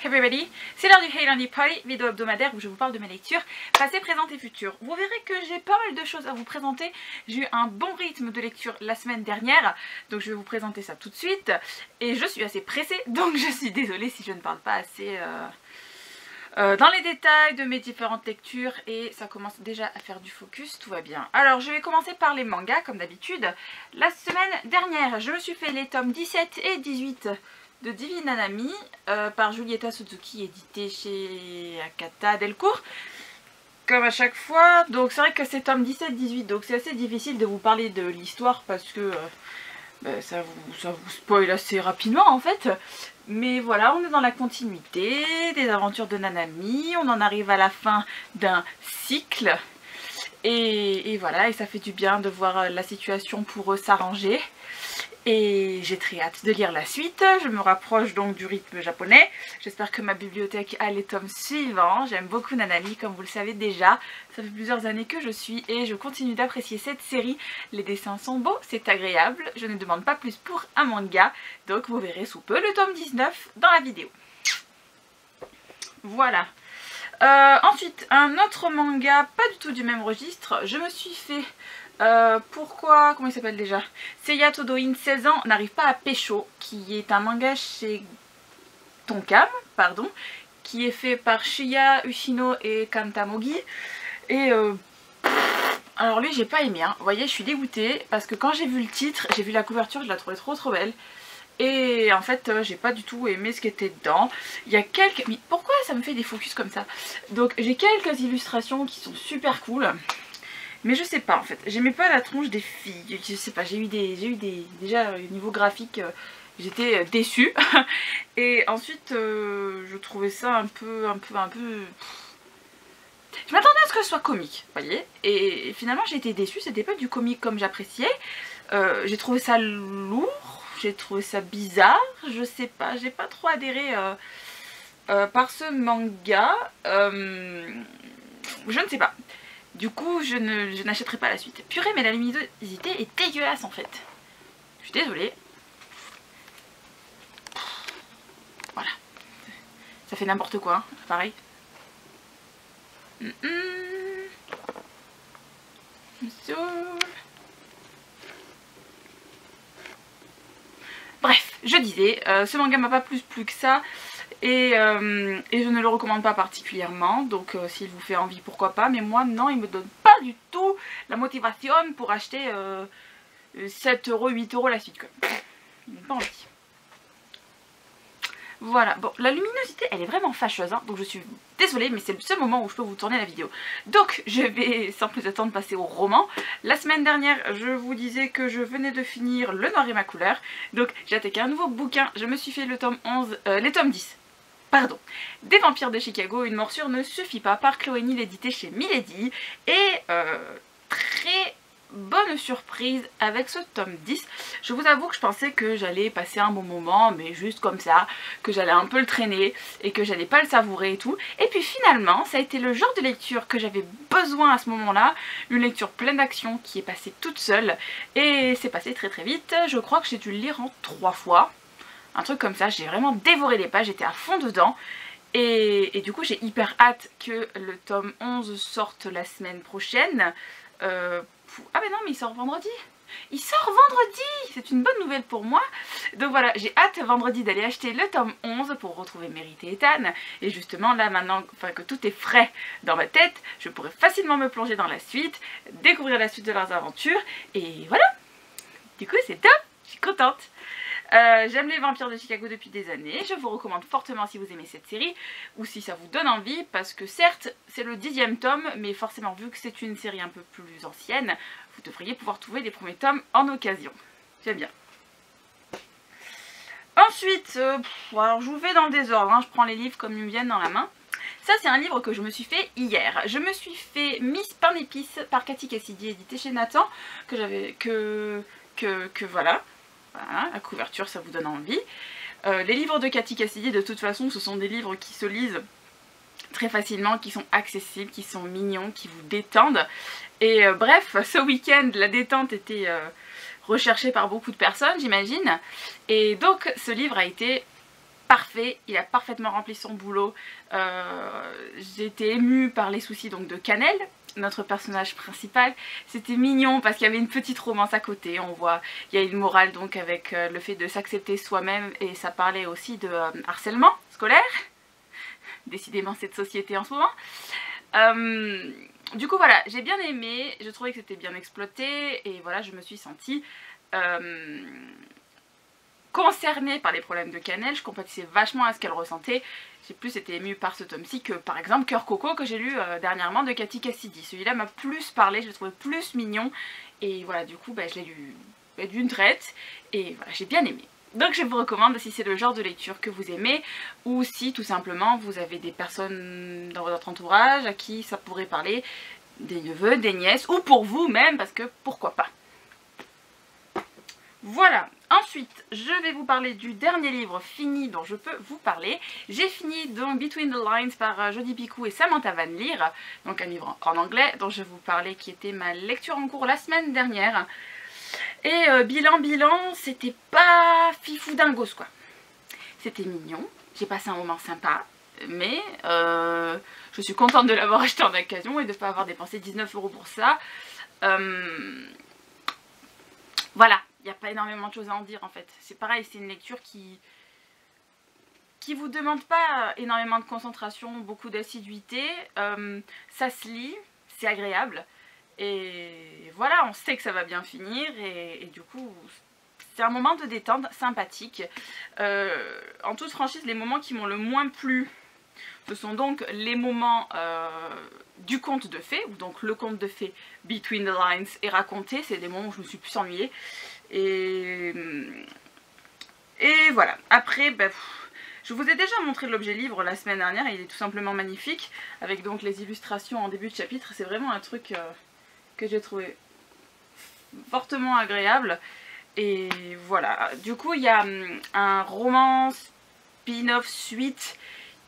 everybody, c'est l'heure du Hey Lundi Party, vidéo hebdomadaire où je vous parle de mes lectures passées, présentes et futures. Vous verrez que j'ai pas mal de choses à vous présenter. J'ai eu un bon rythme de lecture la semaine dernière, donc je vais vous présenter ça tout de suite. Et je suis assez pressée, donc je suis désolée si je ne parle pas assez dans les détails de mes différentes lectures. Et ça commence déjà à faire du focus, tout va bien. Alors je vais commencer par les mangas comme d'habitude. La semaine dernière, je me suis fait les tomes 17 et 18 de Divine Nanami par Julieta Suzuki, édité chez Akata Delcourt, comme à chaque fois. Donc c'est vrai que c'est tome 17-18, donc c'est assez difficile de vous parler de l'histoire parce que ça vous spoil assez rapidement en fait. Mais voilà, on est dans la continuité des aventures de Nanami, on en arrive à la fin d'un cycle. Et voilà, et ça fait du bien de voir la situation pour eux s'arranger. Et j'ai très hâte de lire la suite. Je me rapproche donc du rythme japonais. J'espère que ma bibliothèque a les tomes suivants. J'aime beaucoup Nanami, comme vous le savez déjà. Ça fait plusieurs années que je suis et je continue d'apprécier cette série. Les dessins sont beaux, c'est agréable. Je ne demande pas plus pour un manga. Donc vous verrez sous peu le tome 19 dans la vidéo. Voilà. Ensuite, un autre manga, pas du tout du même registre. Je me suis fait... comment il s'appelle déjà, Seiya Todoin 16 ans n'arrive pas à pécho, qui est un manga chez Tonkam, pardon, qui est fait par Shiya Ushino et Kantamogi. Et alors lui j'ai pas aimé, hein. Vous voyez, je suis dégoûtée parce que quand j'ai vu le titre, j'ai vu la couverture, je la trouvais trop belle. Et en fait j'ai pas du tout aimé ce qui était dedans. Il y a quelques... Mais pourquoi ça me fait des focus comme ça? Donc j'ai quelques illustrations qui sont super cool. Mais je sais pas en fait, j'aimais pas la tronche des filles, je sais pas, déjà au niveau graphique, j'étais déçue. Et ensuite, je trouvais ça un peu... Je m'attendais à ce que ce soit comique, vous voyez. Et finalement j'ai été déçue, c'était pas du comique comme j'appréciais. J'ai trouvé ça lourd, j'ai trouvé ça bizarre, je sais pas, j'ai pas trop adhéré par ce manga. Je ne sais pas. Du coup, je n'achèterai pas la suite. Purée, mais la luminosité est dégueulasse en fait. Je suis désolée. Voilà. Ça fait n'importe quoi, hein, pareil. Bref, je disais, ce manga m'a pas plus que ça. Et je ne le recommande pas particulièrement, donc s'il vous fait envie pourquoi pas, mais moi non, il me donne pas du tout la motivation pour acheter 7 €, 8 € la suite quoi. Il n'a pas envie. Voilà, bon, la luminosité elle est vraiment fâcheuse, hein, donc je suis désolée mais c'est le seul moment où je peux vous tourner la vidéo. Donc je vais sans plus attendre passer au roman. La semaine dernière je vous disais que je venais de finir Le Noir et ma couleur, donc j'ai attaqué un nouveau bouquin, je me suis fait le tome 11, les tomes 10. Pardon, Des vampires de Chicago, une morsure ne suffit pas, par Chloé Neal, édité chez Milady. Et très bonne surprise avec ce tome 10. Je vous avoue que je pensais que j'allais passer un bon moment, mais juste comme ça, que j'allais un peu le traîner et que j'allais pas le savourer et tout. Et puis finalement, ça a été le genre de lecture que j'avais besoin à ce moment-là. Une lecture pleine d'action qui est passée toute seule. Et c'est passé très vite. Je crois que j'ai dû le lire en 3 fois. Un truc comme ça, j'ai vraiment dévoré les pages, j'étais à fond dedans. Et du coup j'ai hyper hâte que le tome 11 sorte la semaine prochaine. Ah mais non, mais il sort vendredi. Il sort vendredi. C'est une bonne nouvelle pour moi. Donc voilà, j'ai hâte vendredi d'aller acheter le tome 11 pour retrouver Mérite et Ethan. Et justement là maintenant, enfin que tout est frais dans ma tête, je pourrais facilement me plonger dans la suite, découvrir la suite de leurs aventures. Et voilà. Du coup c'est top, je suis contente. J'aime les vampires de Chicago depuis des années, je vous recommande fortement si vous aimez cette série ou si ça vous donne envie, parce que certes c'est le 10e tome, mais forcément vu que c'est une série un peu plus ancienne, vous devriez pouvoir trouver les premiers tomes en occasion. J'aime bien. Ensuite, alors je vous fais dans le désordre, hein, je prends les livres comme ils me viennent dans la main. Ça c'est un livre que je me suis fait hier. Je me suis fait Miss Pain d'épices par Cathy Cassidy, édité chez Nathan, que j'avais voilà. Voilà, la couverture ça vous donne envie. Les livres de Cathy Cassidy de toute façon ce sont des livres qui se lisent très facilement, qui sont accessibles, qui sont mignons, qui vous détendent. Et bref, ce week-end la détente était recherchée par beaucoup de personnes j'imagine. Et donc ce livre a été parfait, il a parfaitement rempli son boulot. J'ai été émue par les soucis donc de Cannelle, notre personnage principal. C'était mignon parce qu'il y avait une petite romance à côté. On voit, il y a une morale donc avec le fait de s'accepter soi-même, et ça parlait aussi de harcèlement scolaire. Décidément cette société en ce moment. Du coup voilà, j'ai bien aimé, je trouvais que c'était bien exploité, et voilà, je me suis sentie concernée par les problèmes de Cannelle. Je compatissais vachement à ce qu'elle ressentait. J'ai plus été émue par ce tome-ci que par exemple Cœur Coco que j'ai lu dernièrement de Cathy Cassidy. Celui-là m'a plus parlé, je le trouvais plus mignon, et voilà, du coup je l'ai lu d'une traite, et voilà, j'ai bien aimé. Donc je vous recommande si c'est le genre de lecture que vous aimez, ou si tout simplement vous avez des personnes dans votre entourage à qui ça pourrait parler, des neveux, des nièces, ou pour vous même, parce que pourquoi pas. Voilà, ensuite je vais vous parler du dernier livre fini dont je peux vous parler. J'ai fini donc Between the Lines par Jodi Picoult et Samantha Van Leer, donc un livre en anglais dont je vais vous parlais, qui était ma lecture en cours la semaine dernière. Et bilan, c'était pas fifou dingos quoi. C'était mignon, j'ai passé un moment sympa, mais je suis contente de l'avoir acheté en occasion et de ne pas avoir dépensé 19 € pour ça. Voilà, il n'y a pas énormément de choses à en dire en fait. C'est pareil, c'est une lecture qui vous demande pas énormément de concentration, beaucoup d'assiduité. Ça se lit, c'est agréable. Et voilà, on sait que ça va bien finir, et du coup c'est un moment de détente sympathique. En toute franchise, les moments qui m'ont le moins plu, ce sont donc les moments du conte de fées, où donc le conte de fées Between the Lines est raconté. C'est des moments où je me suis plus ennuyée. Et voilà, après je vous ai déjà montré l'objet livre la semaine dernière, et il est tout simplement magnifique, avec donc les illustrations en début de chapitre. C'est vraiment un truc que j'ai trouvé fortement agréable. Et voilà, du coup il y a un roman spin-off suite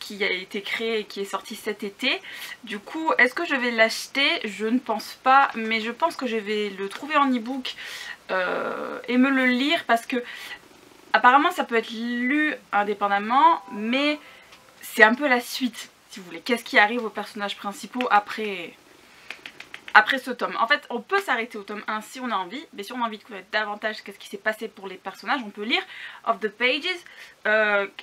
qui a été créé et qui est sorti cet été. Du coup, est-ce que je vais l'acheter? Je ne pense pas, mais je pense que je vais le trouver en e-book et me le lire, parce que apparemment ça peut être lu indépendamment, mais c'est un peu la suite, si vous voulez. Qu'est-ce qui arrive aux personnages principaux après ce tome? En fait, on peut s'arrêter au tome 1 si on a envie, mais si on a envie de connaître davantage qu'est-ce qui s'est passé pour les personnages, on peut lire Off the Pages.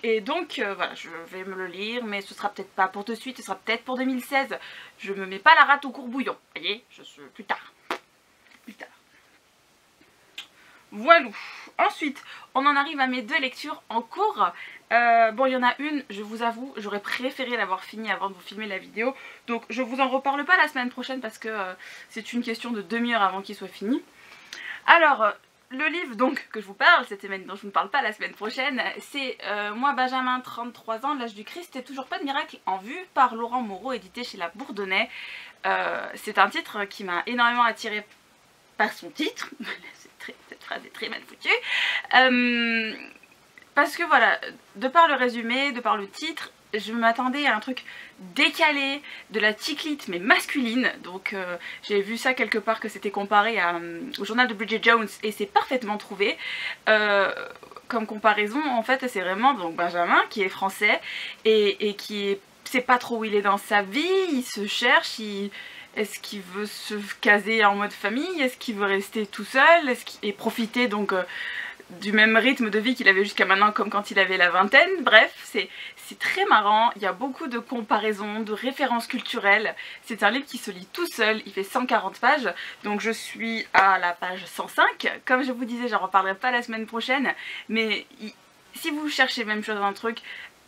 Et donc, voilà, je vais me le lire, mais ce sera peut-être pas pour de suite, ce sera peut-être pour 2016. Je me mets pas la rate au courbouillon, vous voyez, plus tard. Plus tard. Voilà. Ensuite, on en arrive à mes 2 lectures en cours. Bon, il y en a une, je vous avoue, j'aurais préféré l'avoir fini avant de vous filmer la vidéo. Donc je vous en reparle pas la semaine prochaine, parce que c'est une question de demi-heure avant qu'il soit fini. Alors, le livre donc que je vous parle cette semaine, dont je ne parle pas la semaine prochaine, c'est Moi Benjamin, 33 ans, l'âge du Christ, et toujours pas de miracle en vue, par Laurent Moreau, édité chez La Bourdonnais. C'est un titre qui m'a énormément attirée par son titre. Cette phrase est très mal foutue. Parce que voilà, de par le résumé, de par le titre, je m'attendais à un truc décalé, de la ticlite mais masculine. Donc j'ai vu ça quelque part, que c'était comparé au journal de Bridget Jones, et c'est parfaitement trouvé. Comme comparaison, en fait, c'est vraiment donc Benjamin qui est français et qui sait pas trop où il est dans sa vie, il se cherche, est-ce qu'il veut se caser en mode famille, est-ce qu'il veut rester tout seul, et profiter donc du même rythme de vie qu'il avait jusqu'à maintenant, comme quand il avait la vingtaine. Bref, c'est très marrant, il y a beaucoup de comparaisons, de références culturelles. C'est un livre qui se lit tout seul, il fait 140 pages, donc je suis à la page 105. Comme je vous disais, j'en reparlerai pas la semaine prochaine, mais si vous cherchez même chose, un truc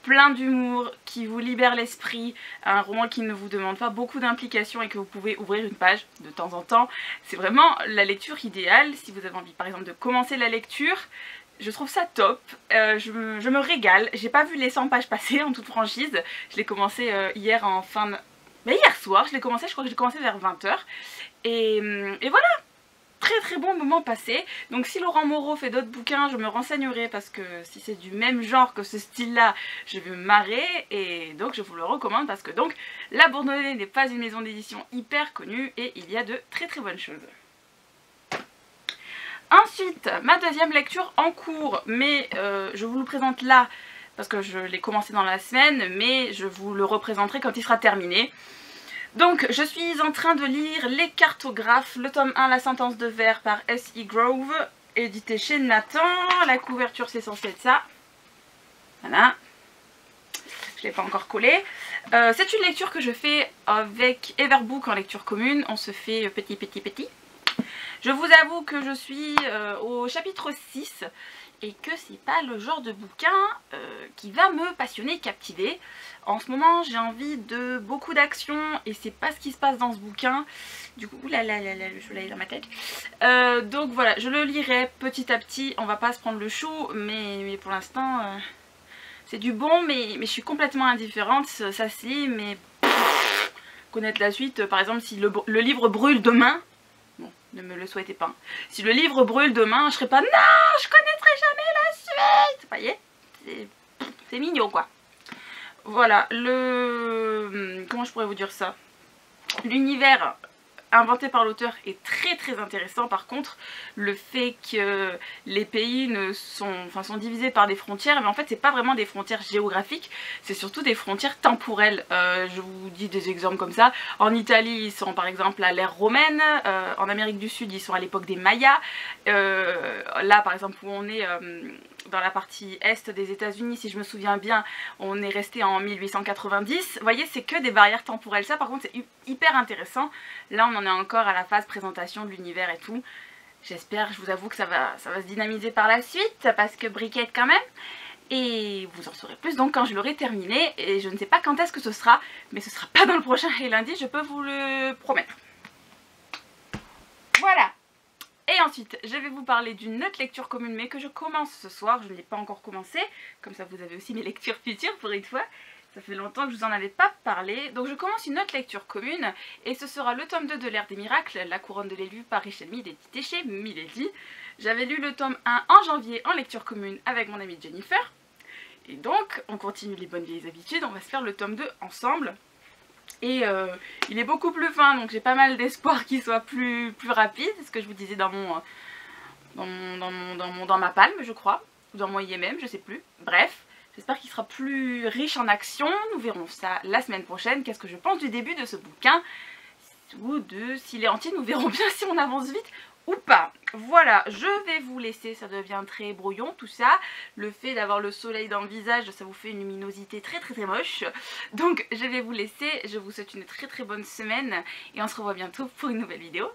plein d'humour, qui vous libère l'esprit, un roman qui ne vous demande pas beaucoup d'implication et que vous pouvez ouvrir une page de temps en temps, c'est vraiment la lecture idéale si vous avez envie par exemple de commencer la lecture. Je trouve ça top, je me régale. J'ai pas vu les 100 pages passer en toute franchise, je l'ai commencé hier en fin de... hier soir je l'ai commencé, je crois que j'ai commencé vers 20 h, et voilà. Très bon moment passé. Donc si Laurent Moreau fait d'autres bouquins, je me renseignerai, parce que si c'est du même genre que ce style là, je vais me marrer, et donc je vous le recommande, parce que donc La Bourdonnais n'est pas une maison d'édition hyper connue, et il y a de très bonnes choses. Ensuite, ma deuxième lecture en cours, mais je vous le présente là parce que je l'ai commencé dans la semaine, mais je vous le représenterai quand il sera terminé. Donc je suis en train de lire Les Cartographes, le tome 1, La Sentence de Verre par S.E. Grove, édité chez Nathan. La couverture c'est censé être ça. Voilà. Je ne l'ai pas encore collé. C'est une lecture que je fais avec Everbook en lecture commune. On se fait petit. Je vous avoue que je suis au chapitre 6 et que c'est pas le genre de bouquin qui va me passionner, captiver. En ce moment j'ai envie de beaucoup d'action et c'est pas ce qui se passe dans ce bouquin. Du coup, oulala, le soleil dans ma tête. Donc voilà, je le lirai petit à petit. On va pas se prendre le chou, mais pour l'instant c'est du bon, mais je suis complètement indifférente. Ça se lit, mais connaître la suite, par exemple si le livre brûle demain, bon, ne me le souhaitez pas. Si le livre brûle demain, je serai pas non, je connaîtrai jamais la suite. Vous voyez, c'est mignon quoi. Voilà, comment je pourrais vous dire ça? L'univers inventé par l'auteur est très intéressant. Par contre, le fait que les pays sont divisés par des frontières, mais en fait c'est pas vraiment des frontières géographiques, c'est surtout des frontières temporelles. Je vous dis des exemples comme ça. En Italie ils sont par exemple à l'ère romaine, en Amérique du Sud ils sont à l'époque des Mayas, là par exemple où on est dans la partie est des États-Unis, si je me souviens bien, on est resté en 1890. Vous voyez, c'est que des barrières temporelles. Ça, par contre, c'est hyper intéressant. Là, on en est encore à la phase présentation de l'univers et tout. J'espère, je vous avoue que ça va se dynamiser par la suite, parce que briquette quand même. Et vous en saurez plus donc quand je l'aurai terminé. Et je ne sais pas quand est-ce que ce sera, mais ce sera pas dans le prochain et lundi, je peux vous le promettre. Voilà. Et ensuite, je vais vous parler d'une autre lecture commune, mais que je commence ce soir. Je ne l'ai pas encore commencé. Comme ça, vous avez aussi mes lectures futures pour une fois. Ça fait longtemps que je vous en avais pas parlé. Donc je commence une autre lecture commune. Et ce sera le tome 2 de l'Ère des Miracles, La Couronne de l'élu par Richelle Mead, édité chez Milady. J'avais lu le tome 1 en janvier en lecture commune avec mon amie Jennifer. Et donc, on continue les bonnes vieilles habitudes. On va se faire le tome 2 ensemble. Et il est beaucoup plus fin, donc j'ai pas mal d'espoir qu'il soit plus rapide. C'est ce que je vous disais dans ma palme, je crois, ou dans mon IMM, je sais plus. Bref, j'espère qu'il sera plus riche en action. Nous verrons ça la semaine prochaine. Qu'est-ce que je pense du début de ce bouquin, ou de s'il est entier. Nous verrons bien si on avance vite ou pas. Voilà, je vais vous laisser, ça devient très brouillon tout ça. Le fait d'avoir le soleil dans le visage, ça vous fait une luminosité très moche. Donc je vais vous laisser, je vous souhaite une très bonne semaine et on se revoit bientôt pour une nouvelle vidéo.